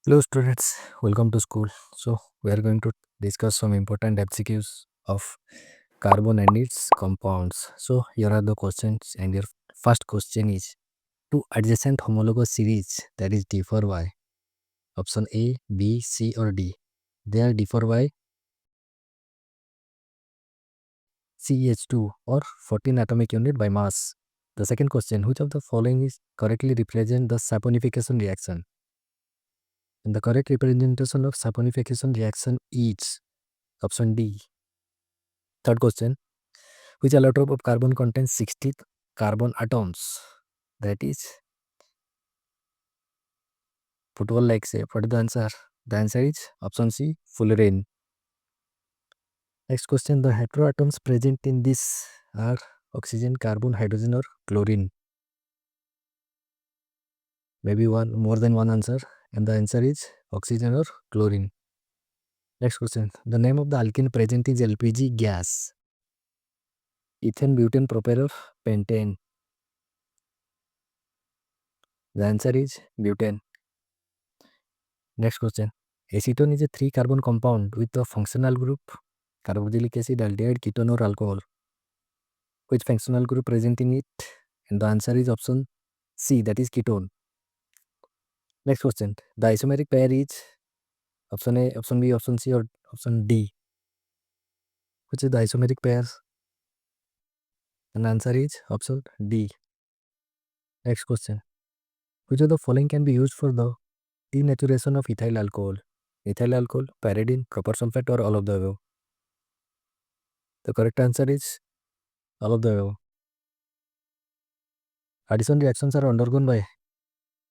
Hello students, welcome to school. So we are going to discuss some important MCQs of carbon and its compounds. So here are the questions, and your first question is: two adjacent homologous series, that is differ by option A, B, C or D. They are differ by CH2 or 14 atomic unit by mass. The second question: which of the following is correctly represent the saponification reaction? And the correct representation of saponification reaction is option D. Third question: which allotrope of carbon contains 60 carbon atoms? That is football like shape. What is the answer? The answer is option C, fullerene. Next question: the heteroatoms present in this are oxygen, carbon, hydrogen or chlorine. Maybe one more than one answer, and the answer is oxygen or chlorine. Next question: the name of the alkene present is LPG gas. Ethane, butane, propane or pentane. The answer is butane. Next question: acetone is a 3-carbon compound with a functional group carboxylic acid, aldehyde, ketone or alcohol. Which functional group present in it? And the answer is option C, that is ketone. Next question: the isomeric pair is option A, option B, option C or option D. Which is the isomeric pair? And the answer is option D. Next question: which of the following can be used for the denaturation of ethyl alcohol? Ethyl alcohol, pyridine, copper sulfate or all of the above? The correct answer is all of the above. Addition reactions are undergone by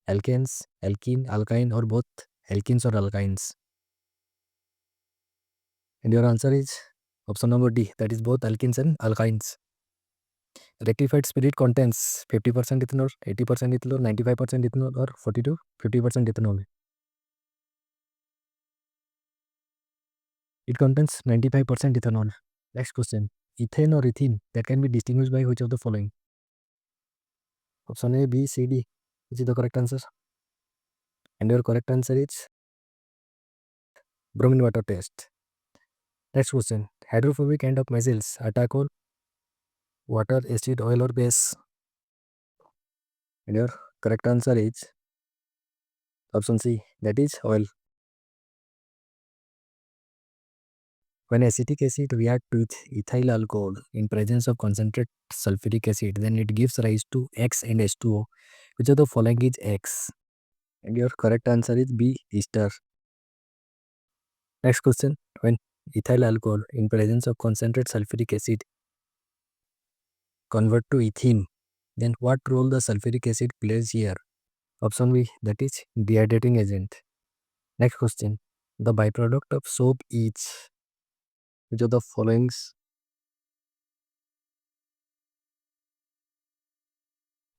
alkanes, alkene, alkyne or both alkenes or alkynes. And your answer is option number D, that is both alkenes and alkynes. Rectified spirit contains 50% ethanol, 80% ethanol, 95% ethanol or 40 to 50% ethanol. It contains 95% ethanol. Next question: ethane or ethene that can be distinguished by which of the following? Option A, B, C, D. Which is the correct answer? And your correct answer is bromine water test. Next question: hydrophobic end of missiles attack on water, acid, oil or base? And your correct answer is option C, that is oil. When acetic acid reacts with ethyl alcohol in presence of concentrated sulfuric acid, then it gives rise to X and H2O. Which of the following is X? And your correct answer is B, ester. Next question: when ethyl alcohol in presence of concentrated sulfuric acid convert to ethene, then what role the sulfuric acid plays here? Option B, that is dehydrating agent. Next question: the byproduct of soap is which of the following?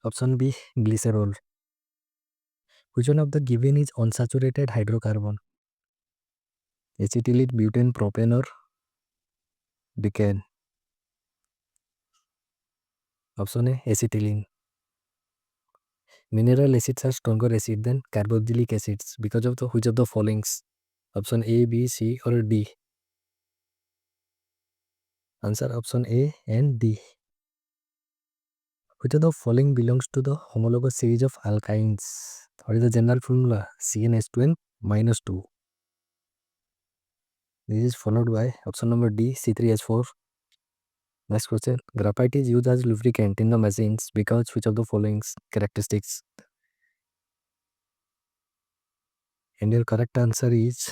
Option B, glycerol. Which one of the given is unsaturated hydrocarbon? Acetylene, butane, propane or decane? Option A, acetylene. Mineral acids are stronger acid than carboxylic acids because of the which of the followings? Option A, B, C or D? Answer option A and D. Which of the following belongs to the homologous series of alkynes? What is the general formula? CnH2n minus 2. This is followed by option number D, C3H4. Next question: graphite is used as lubricant in the machines because which of the following characteristics? And your correct answer is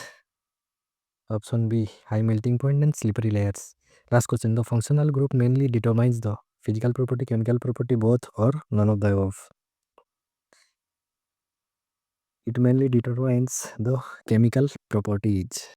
option B, high melting point and slippery layers. Last question: the functional group mainly determines the physical property, chemical property, both or none of the above? It mainly determines the chemical properties.